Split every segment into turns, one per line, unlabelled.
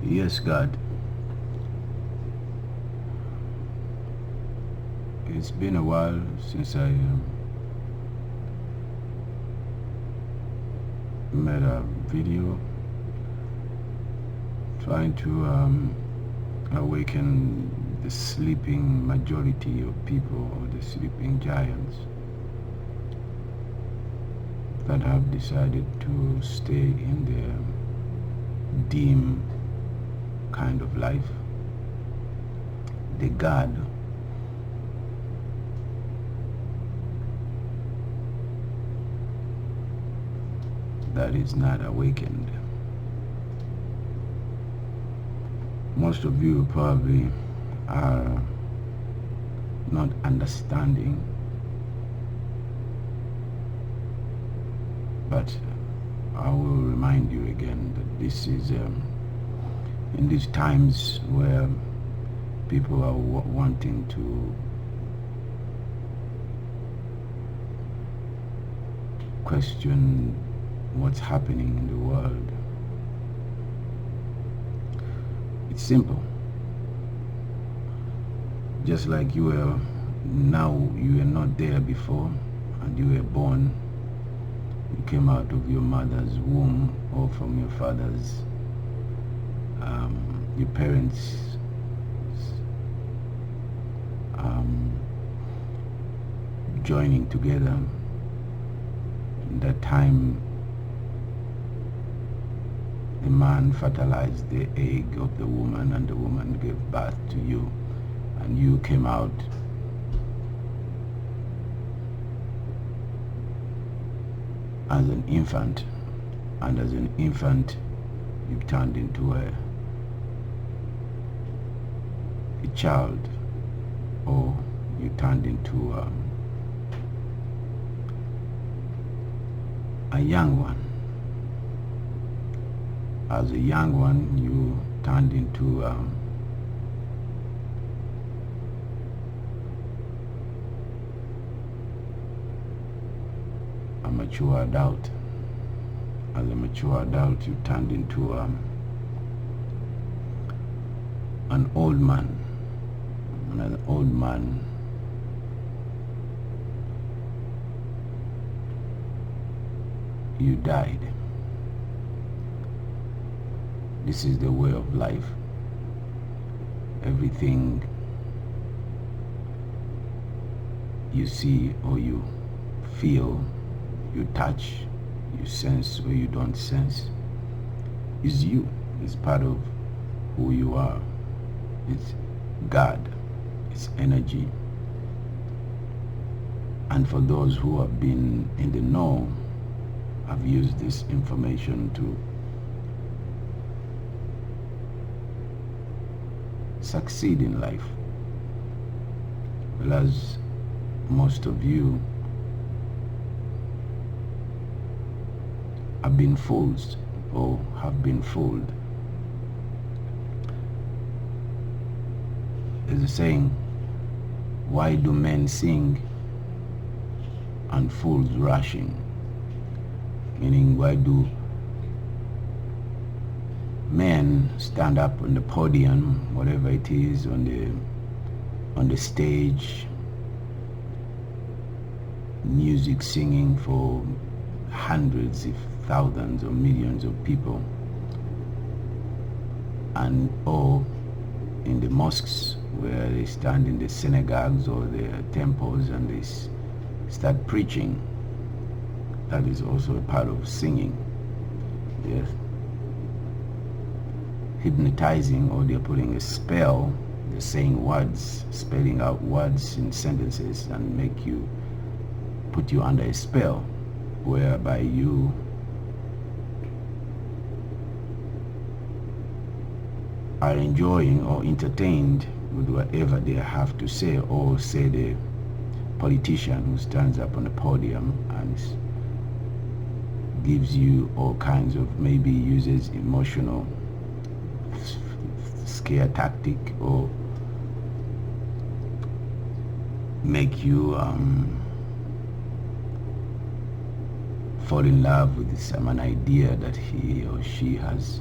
Yes, God. It's been a while since I made a video trying to awaken the sleeping majority of people, or the sleeping giants that have decided to stay in their dim kind of life. The God that is not awakened. Most of you probably are not understanding, but I will remind you again that this is in these times where people are wanting to question what's happening in the world. It's simple. Just like you were not there before, and you were born, you came out of your mother's womb or from your father's, your parents' joining together. In that time, the man fertilized the egg of the woman, and the woman gave birth to you, and you came out as an infant, and as an infant you turned into a child, or you turned into a young one. As a young one, you turned into a mature adult. As a mature adult, you turned into an old man. And as an old man, you died. This is the way of life. Everything you see or you feel, you touch, you sense or you don't sense, is you. It's part of who you are. It's God. It's energy. And for those who have been in the know, I've used this information to succeed in life. Whereas most of you have been fools or have been fooled. There's a saying, why do men sing and fools rushing? Meaning, why do men stand up on the podium, whatever it is, on the stage, music singing for hundreds, if thousands or millions of people, and or in the mosques where they stand in the synagogues or the temples and they start preaching. That is also a part of singing. Yes. Hypnotizing, or they're putting a spell, they're saying words, spelling out words in sentences and put you under a spell, whereby you are enjoying or entertained with whatever they have to say, or say the politician who stands up on the podium and gives you all kinds of, maybe uses emotional scare tactic, or make you fall in love with an idea that he or she has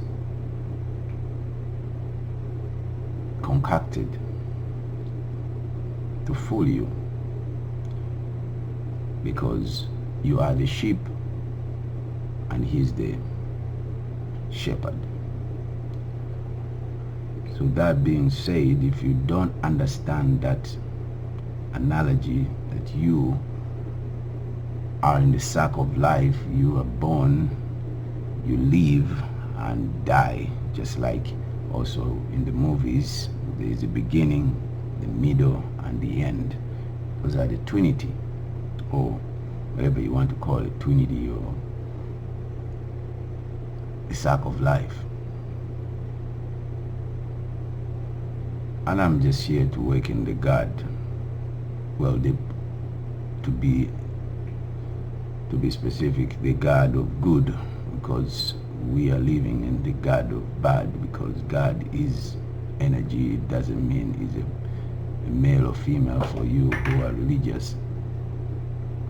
concocted to fool you, because you are the sheep and he's the shepherd. So that being said, if you don't understand that analogy, that you are in the sack of life, you are born, you live and die, just like also in the movies, there is a beginning, the middle and the end. Those are the Trinity, or whatever you want to call it, Trinity or the sack of life. And I'm just here to work in the God, well, to be specific, the God of good, because we are living in the God of bad, because God is energy. It doesn't mean he's a male or female for you who are religious.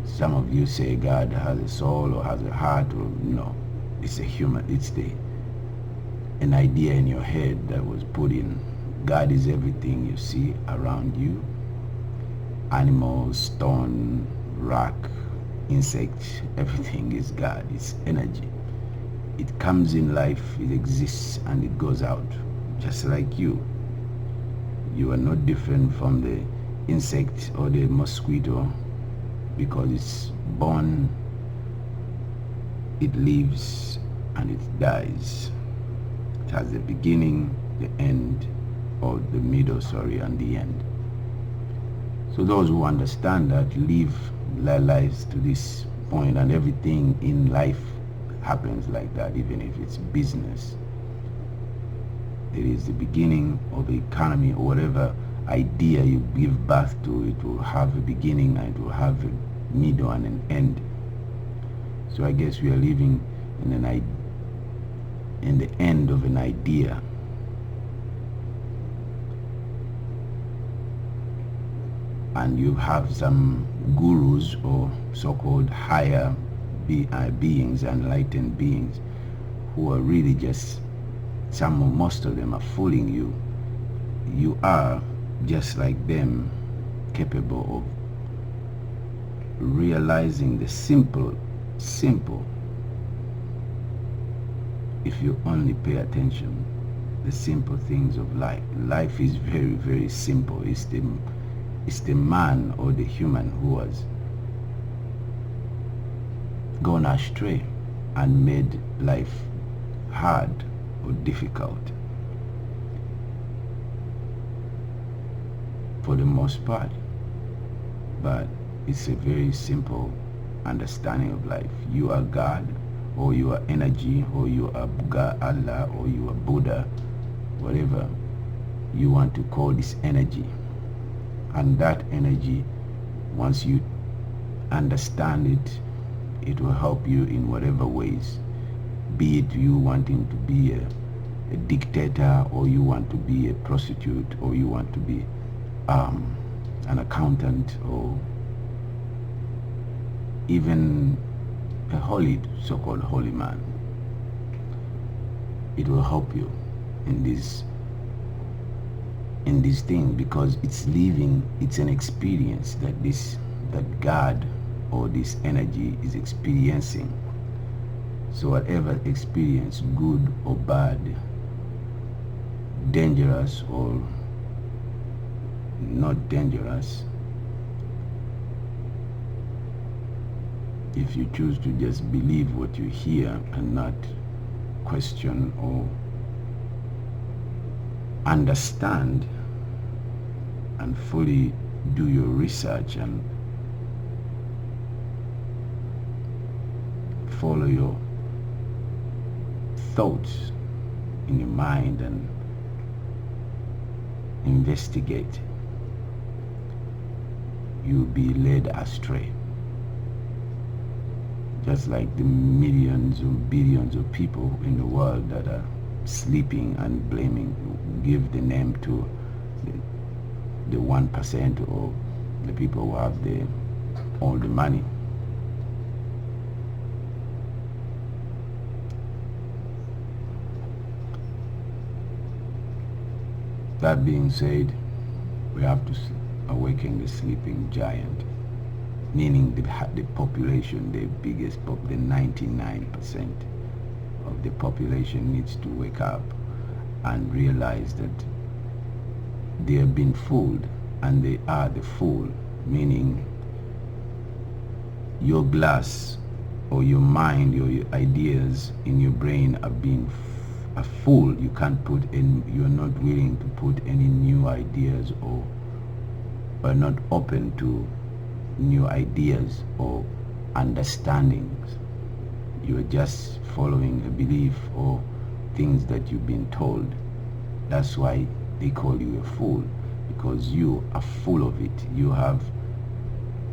Some of you say God has a soul or has a heart, or no, it's a human, it's an idea in your head that was put in. God is everything you see around you. Animals, stone, rock, insects, everything is God. It's energy. It comes in life, it exists, and it goes out, just like you. You are not different from the insect or the mosquito, because it's born, it lives, and it dies. It has the beginning, the end, or the middle, and the end. So those who understand that live their lives to this point, and everything in life happens like that, even if it's business. There is the beginning of the economy, or whatever idea you give birth to, it will have a beginning and it will have a middle and an end. So I guess we are living in the end of an idea. And you have some gurus or so-called higher beings, enlightened beings, who are really just, most of them are fooling you. You are just like them, capable of realizing the simple, if you only pay attention, the simple things of life. Life is very, very simple. It's the man or the human who has gone astray and made life hard or difficult. For the most part. But it's a very simple understanding of life. You are God, or you are energy, or you are God, Allah, or you are Buddha, whatever you want to call this energy. And that energy, once you understand it, it will help you in whatever ways. Be it you wanting to be a dictator, or you want to be a prostitute, or you want to be an accountant, or even a holy, so-called holy man. It will help you in this thing, because it's living, it's an experience that God or this energy is experiencing. So whatever experience, good or bad, dangerous or not dangerous, if you choose to just believe what you hear and not question or understand and fully do your research and follow your thoughts in your mind and investigate, you'll be led astray. Just like the millions or billions of people in the world that are sleeping and blaming, give the name to the 1% or the people who have all the money. That being said, we have to awaken the sleeping giant, meaning the population, the biggest, the 99% of the population needs to wake up and realize that they have been fooled, and they are the fool, meaning your glass or your mind, your ideas in your brain are being a fool. You can't put in, you're not willing to put any new ideas, or are not open to new ideas or understandings. You're just following a belief or things that you've been told. That's why they call you a fool, because you are full of it. You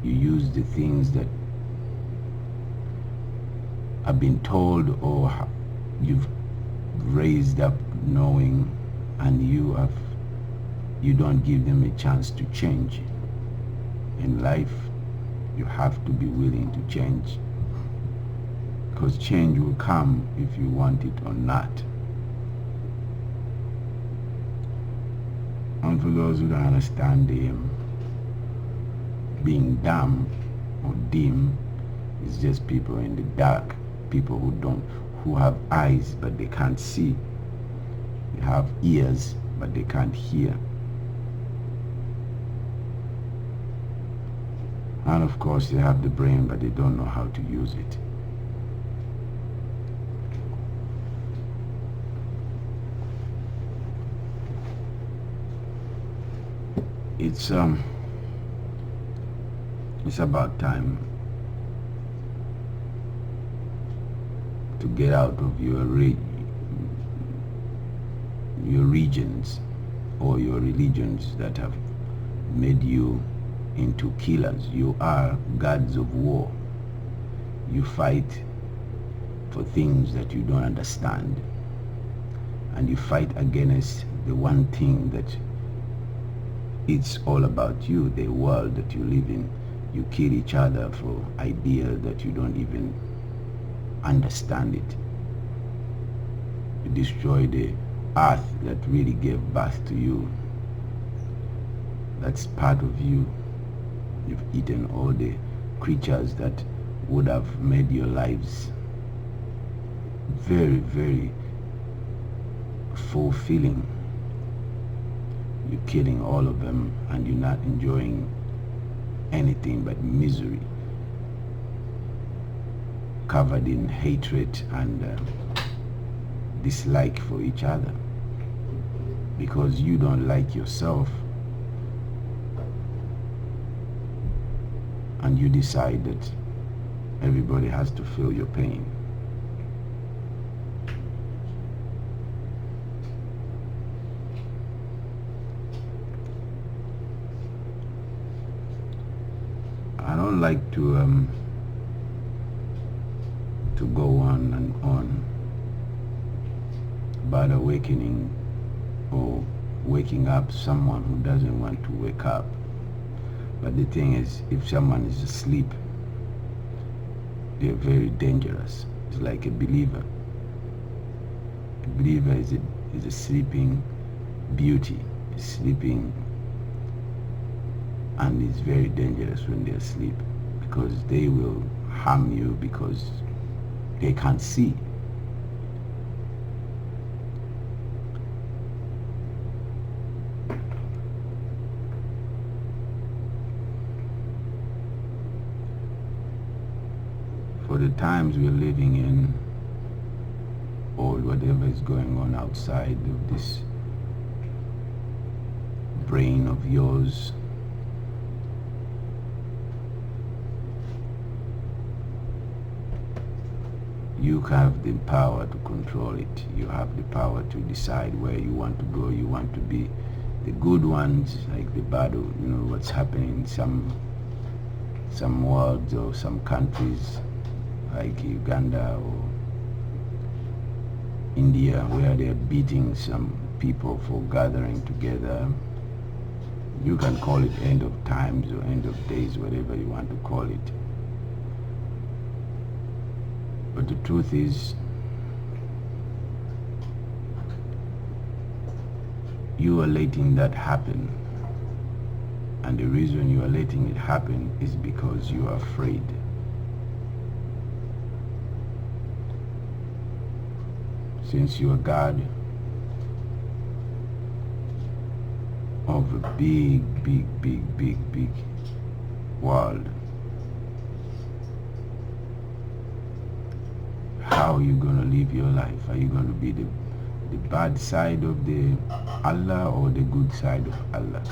use the things that have been told, or you've raised up knowing, and you don't give them a chance to change. In life, you have to be willing to change, because change will come if you want it or not. And for those who don't understand, being dumb or dim is just people in the dark, people who have eyes but they can't see. They have ears but they can't hear. And of course they have the brain but they don't know how to use it. It's about time to get out of your regions or your religions that have made you into killers. You are gods of war. You fight for things that you don't understand, and you fight against the one thing that it's all about you, the world that you live in. You kill each other for ideas that you don't even understand it. You destroy the earth that really gave birth to you. That's part of you. You've eaten all the creatures that would have made your lives very, very fulfilling. You're killing all of them, and you're not enjoying anything but misery, covered in hatred and dislike for each other, because you don't like yourself, and you decide that everybody has to feel your pain. I don't like to go on and on about awakening or waking up someone who doesn't want to wake up. But the thing is, if someone is asleep, they're very dangerous. It's like a believer. A believer is a sleeping beauty. It's sleeping, and it's very dangerous when they're asleep, because they will harm you because they can't see. For the times we're living in, or whatever is going on outside of this brain of yours, you have the power to control it. You have the power to decide where you want to go. You want to be the good ones, like the bad, what's happening in some worlds or some countries like Uganda or India, where they're beating some people for gathering together. You can call it end of times or end of days, whatever you want to call it. But the truth is, you are letting that happen. And the reason you are letting it happen is because you are afraid. Since you are God of a big world, how are you going to live your life? Are you going to be the bad side of the Allah or the good side of Allah?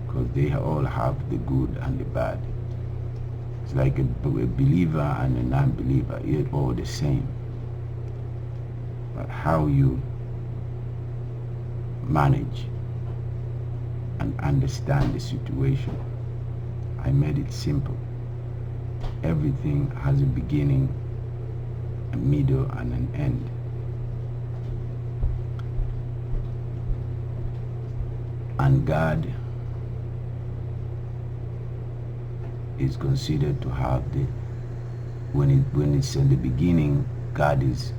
Because they all have the good and the bad. It's like a believer and a non-believer, they're all the same. But how you manage and understand the situation, I made it simple. Everything has a beginning, a middle, and an end. And God is considered to have the, when it's in the beginning, God is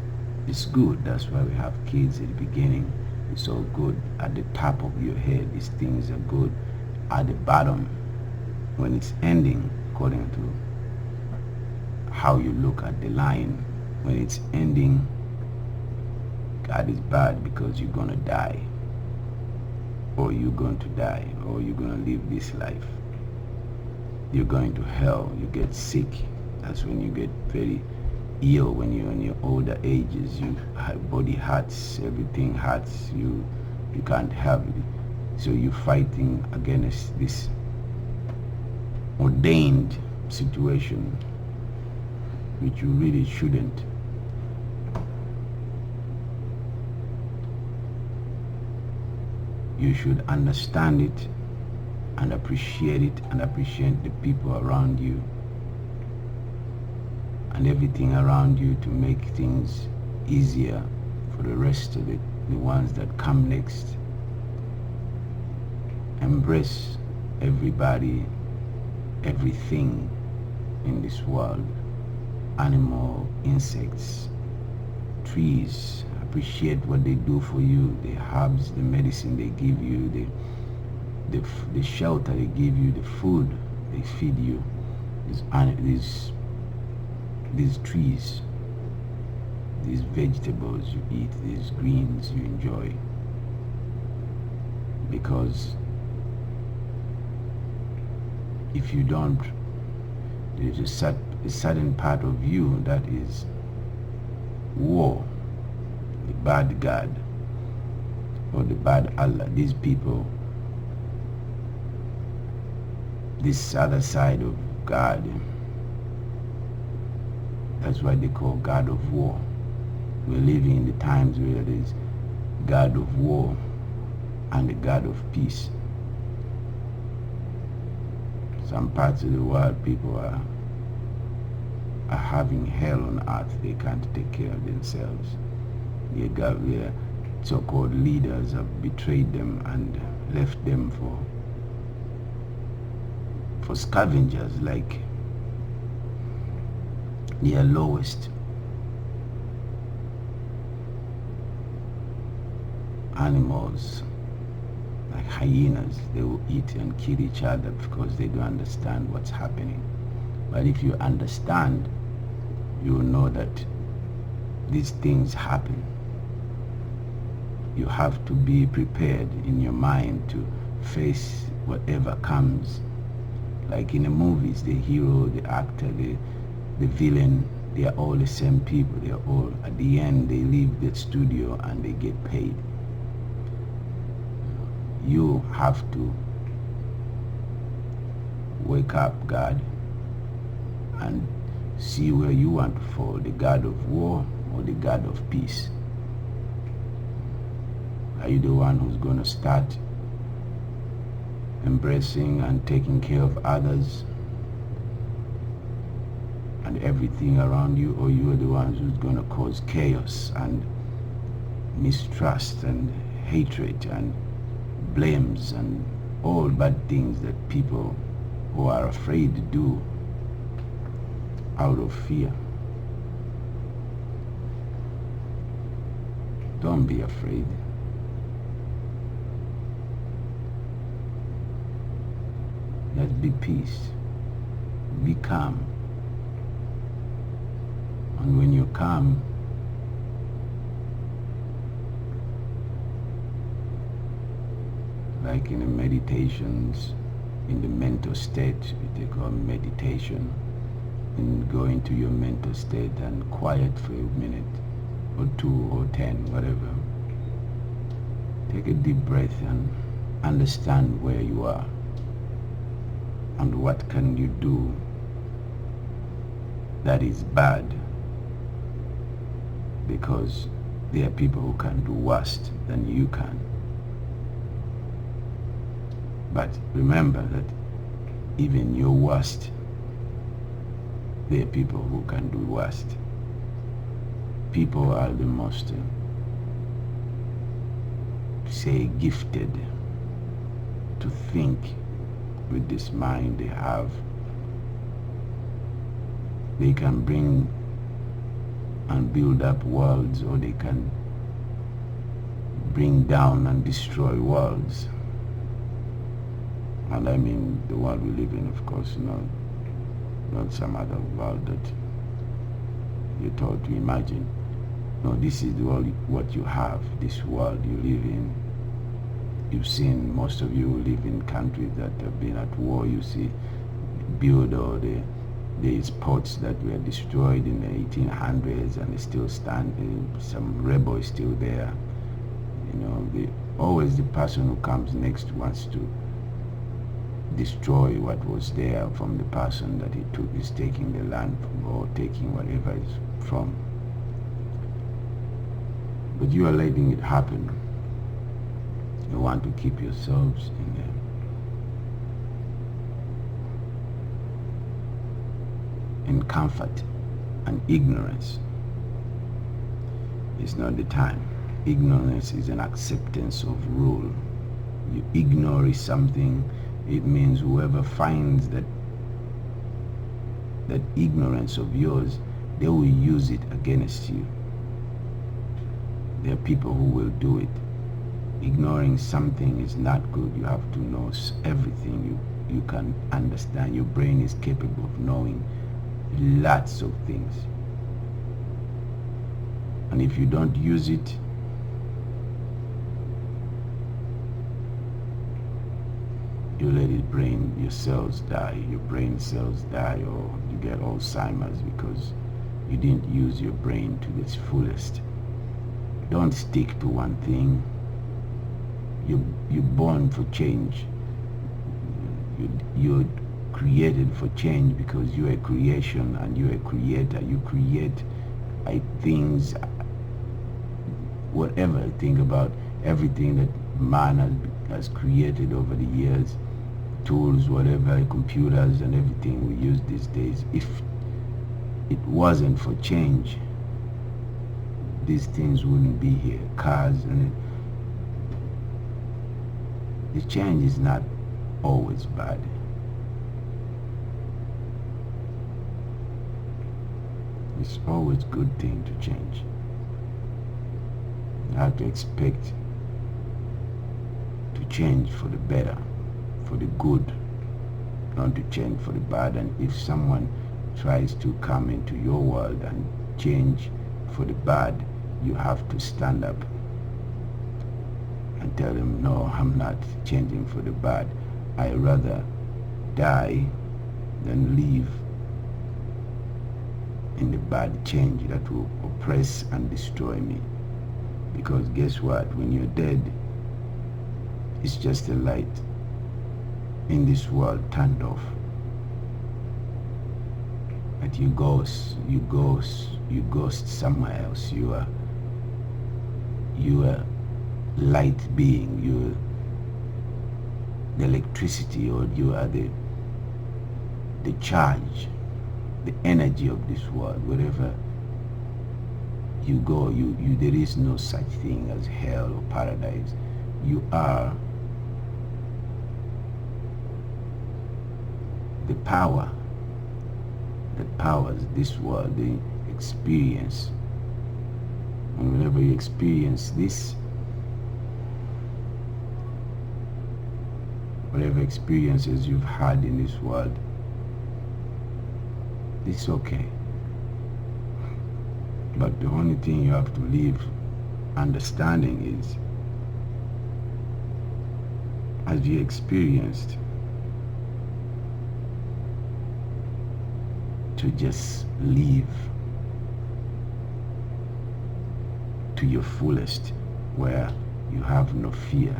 good. That's why we have kids at the beginning. It's all good. At the top of your head, these things are good. At the bottom, when it's ending, according to how you look at the line, when it's ending, God is bad because you're gonna die, or you're going to die, or you're gonna live this life. You're going to hell, you get sick. That's when you get very ill, when you're in your older ages. Your body hurts, everything hurts, you can't have it. So you're fighting against this ordained situation, which you really shouldn't. You should understand it and appreciate it, and appreciate the people around you and everything around you, to make things easier for the rest of the ones that come next. Embrace everybody, everything in this world, animal, insects, trees. Appreciate what they do for you, the herbs, the medicine they give you, the shelter they give you, the food they feed you, these trees, these vegetables you eat, these greens you enjoy. Because if you don't, there's a certain part of you that is war, the bad God or the bad Allah. These people, this other side of God, that's why they call God of war. We're living in the times where there's God of war and the God of peace. Some parts of the world, people are having hell on earth. They can't take care of themselves. Their so-called leaders have betrayed them and left them for scavengers, like their lowest animals, like hyenas. They will eat and kill each other because they don't understand what's happening. But if you understand, you will know that these things happen. You have to be prepared in your mind to face whatever comes. Like in the movies, the hero, the actor, the villain, they are all the same people. They are all, at the end, they leave the studio and they get paid. You have to wake up, God, and see where you want to fall, the God of war or the God of peace. Are you the one who's going to start embracing and taking care of others and everything around you, or you are the ones who's going to cause chaos and mistrust and hatred and blames and all bad things that people who are afraid to do out of fear? Don't be afraid. Just be peace. Be calm. And when you're calm, like in the meditations, in the mental state, they call meditation, and go into your mental state and quiet for a minute or 2 or 10, whatever. Take a deep breath and understand where you are and what can you do that is bad, because there are people who can do worse than you can. But remember that even your worst, there are people who can do worst. People are the most, say, gifted to think with this mind they have. They can bring and build up worlds, or they can bring down and destroy worlds. And I mean the world we live in, of course, not some other world that you're taught to imagine. No, this is the world, what you have, this world you live in. You've seen, most of you live in countries that have been at war. You see build all these ports that were destroyed in the 1800s and they still stand. Some rebel is still there. Always the person who comes next wants to destroy what was there from the person that he took, is taking the land from, or taking whatever is from. But you are letting it happen. You want to keep yourselves in comfort and ignorance. It's not the time. Ignorance is an acceptance of rule. You ignore something, it means whoever finds that ignorance of yours, they will use it against you. There are people who will do it. Ignoring something is not good. You have to know everything you can understand. Your brain is capable of knowing lots of things. And if you don't use it, you let your cells die, your brain cells die, or you get Alzheimer's because you didn't use your brain to its fullest. Don't stick to one thing. You're born for change. You're created for change because you're a creation and you're a creator. You create things, whatever. Think about everything that man has created over the years, tools, whatever, computers and everything we use these days. If it wasn't for change, these things wouldn't be here. Cars, and the change is not always bad. It's always a good thing to change. You have to expect to change for the better, for the good, not to change for the bad. And if someone tries to come into your world and change for the bad, you have to stand up and tell them, no, I'm not changing for the bad. I rather die than live in the bad change that will oppress and destroy me. Because guess what? When you're dead, it's just a light in this world turned off. But you ghost somewhere else. You are light being. You're the electricity, or you are the charge, the energy of this world. Wherever you go, there is no such thing as hell or paradise. You are the power that powers this world, the experience. And whenever you experience this, whatever experiences you've had in this world, it's okay. But the only thing you have to live understanding is, as you experienced, to just live to your fullest, where you have no fear.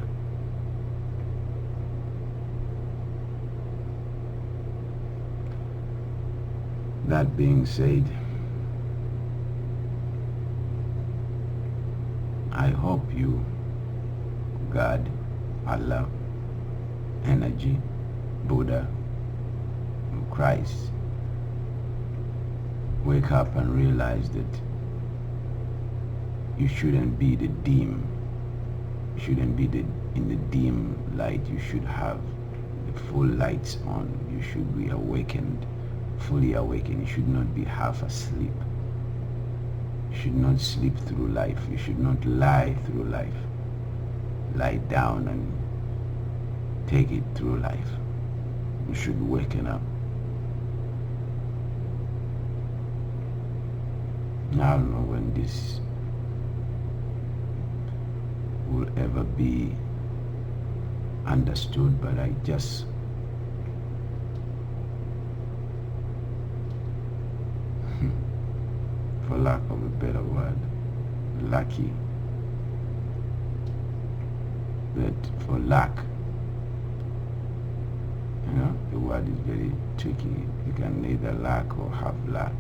That being said, I hope you, God, Allah, energy, Buddha, Christ, wake up and realize that you shouldn't be the dim, you shouldn't be in the dim light. You should have the full lights on. You should be awakened, fully awakened. You should not be half asleep. You should not sleep through life. You should not lie through life. Lie down and take it through life. You should waken up. I don't know when this will ever be understood, but I just for lack of a better word, lucky, but for lack, the word is very tricky. You can neither lack or have lack.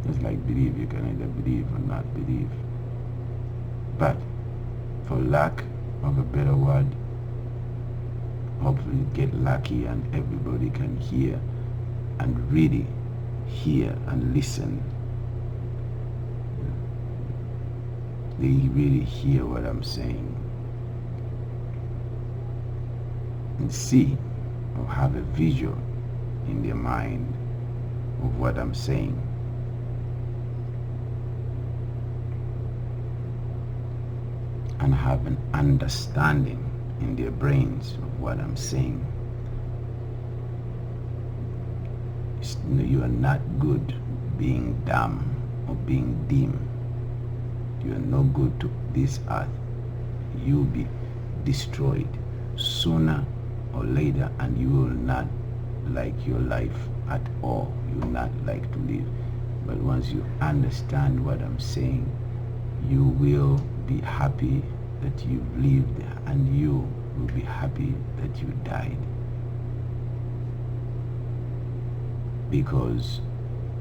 Just like believe, you can either believe or not believe. But for lack of a better word, hopefully get lucky and everybody can hear and really hear and listen. They really hear what I'm saying and see or have a visual in their mind of what I'm saying. And have an understanding in their brains of what I'm saying. You are not good being dumb or being dim. You are no good to this earth. You'll be destroyed sooner or later, and you will not like your life at all. You will not like to live. But once you understand what I'm saying, you will be happy that you've lived, and you will be happy that you died. Because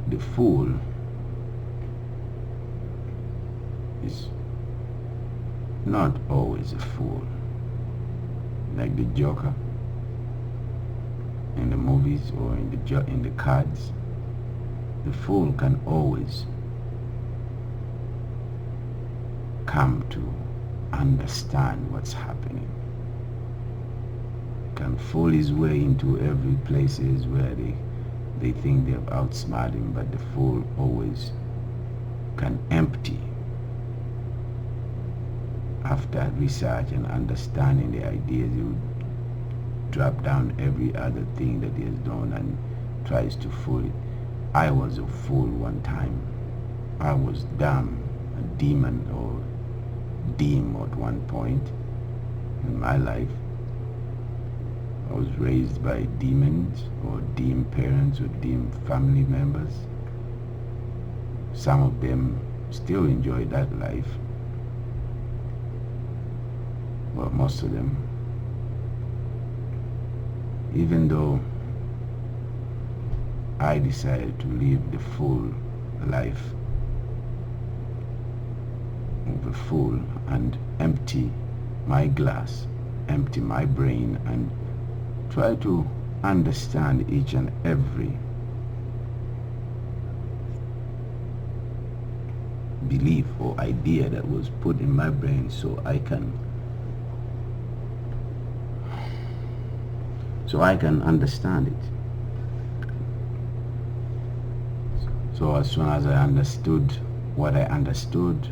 the fool is not always a fool. Like the Joker in the movies or in the cards, the fool can always come to understand what's happening. Can fool his way into every places where they think they've outsmarted him, but the fool always can empty after research and understanding the ideas. He would drop down every other thing that he has done and tries to fool it. I was a fool one time. I was dumb, a demon or dim at one point in my life. I was raised by demons or dim parents or dim family members. Some of them still enjoy that life. Well, most of them. Even though I decided to live the full life of a fool and empty my glass, empty my brain, and try to understand each and every belief or idea that was put in my brain so I can understand it. So as soon as I understood what I understood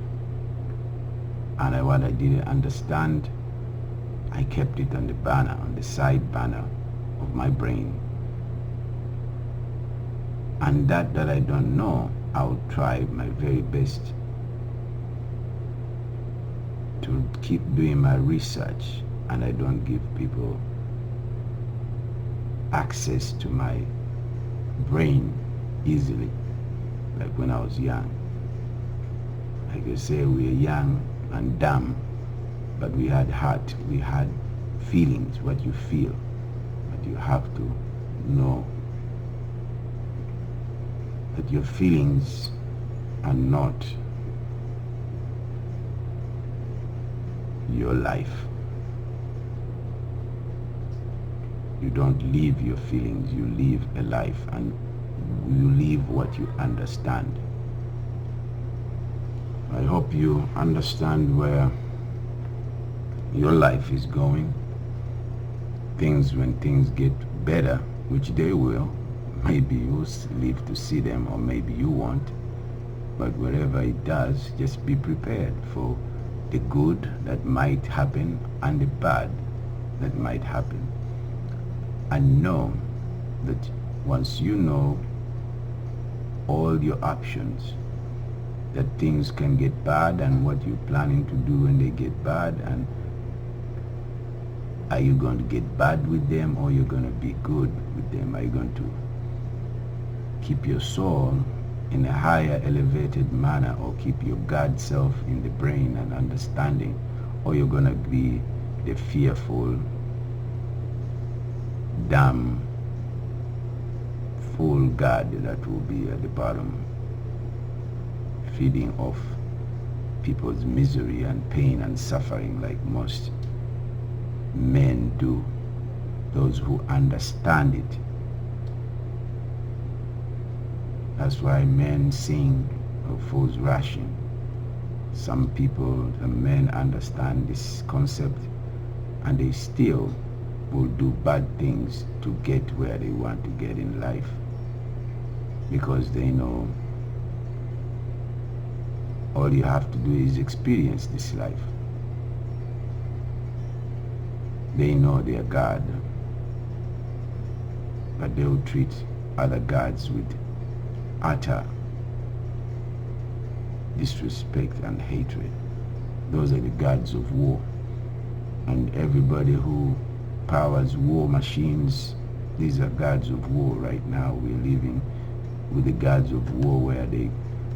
and what I didn't understand, I kept it on the burner, on the side burner of my brain. And that I don't know, I'll try my very best to keep doing my research, and I don't give people access to my brain easily, like when I was young. Like you say, we were young and dumb, but we had heart, we had feelings, what you feel. But you have to know that your feelings are not your life. You don't live your feelings, you live a life, and you live what you understand. I hope you understand where your life is going. When things get better, which they will, maybe you'll live to see them, or maybe you won't. But wherever it does, just be prepared for the good that might happen and the bad that might happen. And know that once you know all your options, that things can get bad, and what you're planning to do when they get bad, and are you going to get bad with them, or you're going to be good with them? Are you going to keep your soul in a higher elevated manner, or keep your God self in the brain and understanding, or you're going to be the fearful, dumb, full God that will be at the bottom, feeding off people's misery and pain and suffering like most men do, those who understand it. That's why men sing of fools rushing. Some people, the men understand this concept, and they still will do bad things to get where they want to get in life, because they know all you have to do is experience this life. They know their God, but they will treat other gods with utter disrespect and hatred. Those are the gods of war. And everybody who powers war machines, these are gods of war. Right now we're living with the gods of war, where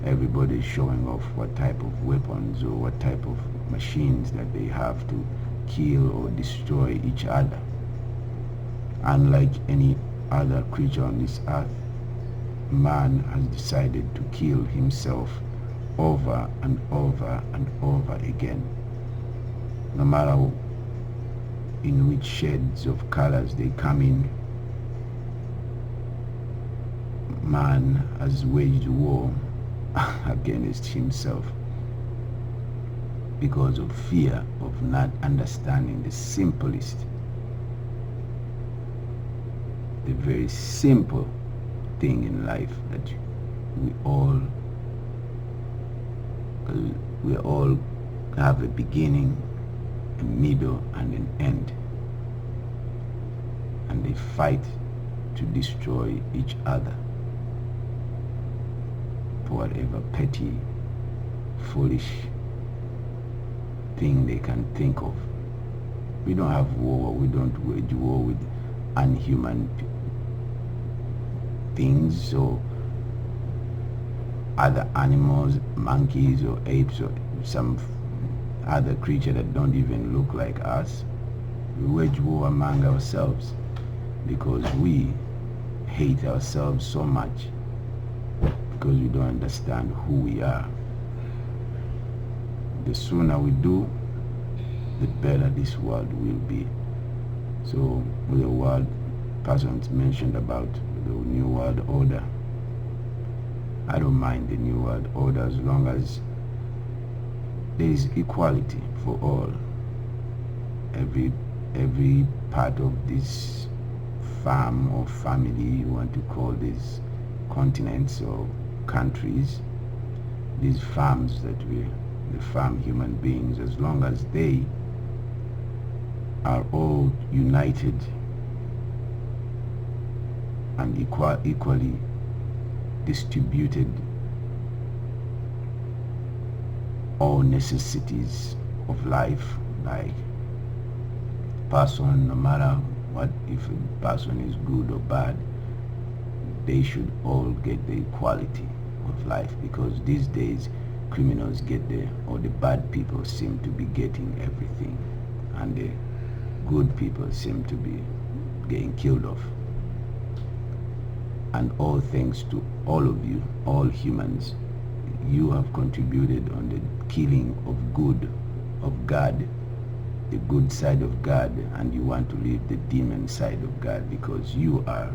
everybody is showing off what type of weapons or what type of machines that they have to kill or destroy each other. Unlike any other creature on this earth, man has decided to kill himself over and over and over again. No matter in which shades of colors they come in, man has waged war against himself because of fear of not understanding the simplest, the very simple thing in life, that we all have a beginning, a middle, and an end, and they fight to destroy each other for whatever petty, foolish thing they can think of. We don't have war. We don't wage war with unhuman things or other animals, monkeys or apes or some other creature that don't even look like us. We wage war among ourselves because we hate ourselves so much, because we don't understand who we are. The sooner we do, the better this world will be. So with the world, persons mentioned about the New World Order, I don't mind the New World Order as long as there is equality for all. Every part of this farm or family, you want to call these continents or countries, these farms that we farm human beings, as long as they are all united and equally distributed all necessities of life, like person, no matter what, if a person is good or bad, they should all get the equality of life, because these days criminals get or the bad people seem to be getting everything, and the good people seem to be getting killed off. And all thanks to all of you, all humans, you have contributed on the killing of good, of God, the good side of God, and you want to leave the demon side of God, because you are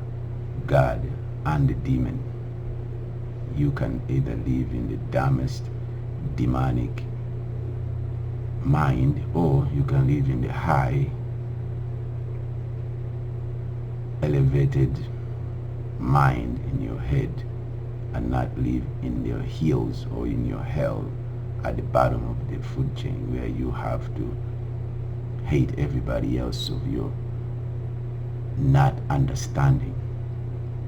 God and the demon. You can either live in the dumbest demonic mind, or you can live in the high elevated mind in your head and not live in your hills or in your hell at the bottom of the food chain, where you have to hate everybody else of your not understanding.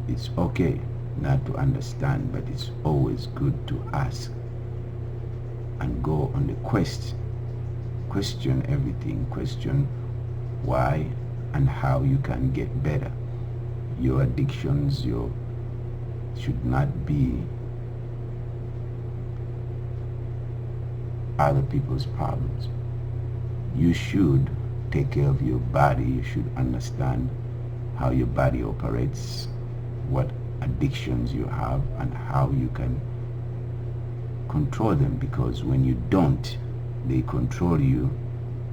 It's okay not to understand, but it's always good to ask and go on the quest. Question everything. Question why and how you can get better. Your addictions should not be other people's problems. You should take care of your body. You should understand how your body operates, what addictions you have, and how you can control them, because when you don't, they control you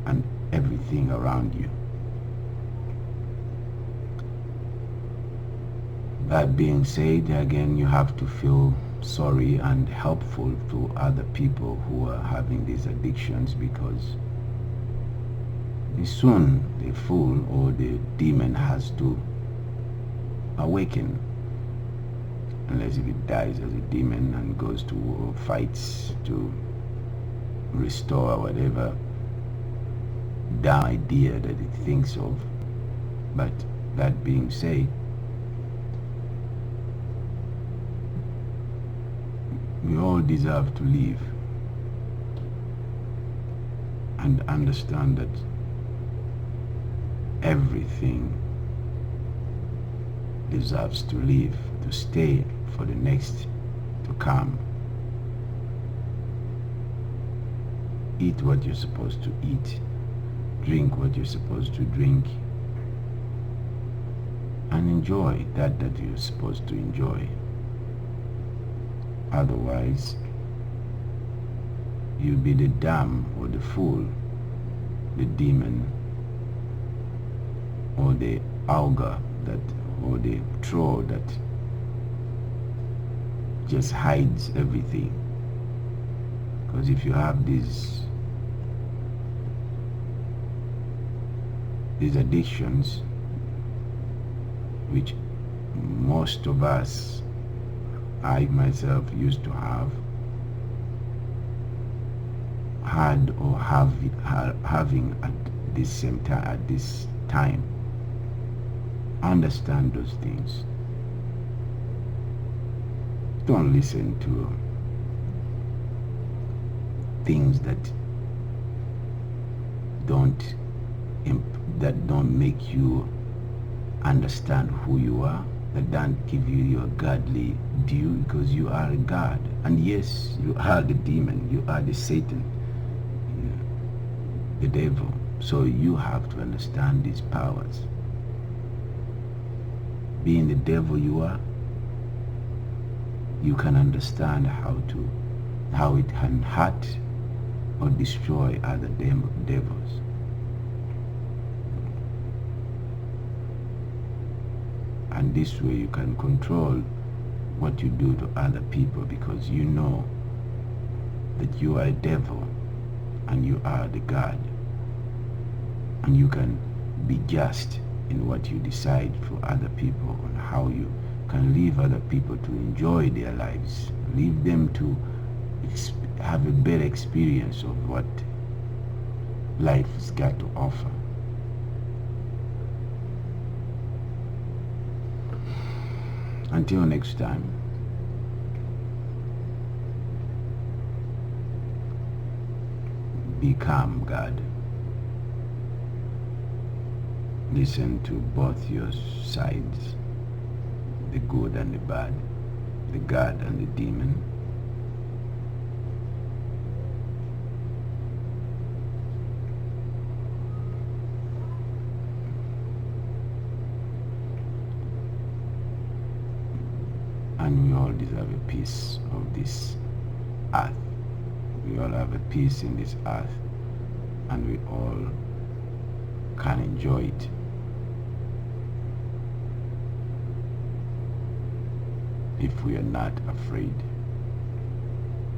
and everything around you. That being said, again, you have to feel sorry and helpful to other people who are having these addictions, because soon the fool or the demon has to awaken, unless if it dies as a demon and goes to war, fights to restore whatever dumb idea that it thinks of. But that being said, we all deserve to live and understand that everything deserves to live, to stay for the next to come. Eat what you're supposed to eat, drink what you're supposed to drink, and enjoy that you're supposed to enjoy. Otherwise, you'll be the dumb or the fool, the demon, or the ogre or the troll that just hides everything. Because if you have these addictions, which most of us, I myself used to have, had or having at this same time, at this time, understand those things. Don't listen to things that don't make you understand who you are, that don't give you your godly due, because you are a god. And yes, you are the demon, you are the Satan, the devil. So you have to understand these powers. Being the devil you are, you can understand how it can hurt or destroy other devils. And this way you can control what you do to other people, because you know that you are a devil and you are the God, and you can be just in what you decide for other people, on how you can leave other people to enjoy their lives, leave them to have a better experience of what life has got to offer. Until next time, be calm, God. Listen to both your sides, the good and the bad, the God and the demon. And we all deserve a piece of this earth. We all have a piece in this earth, and we all can enjoy it. If we are not afraid.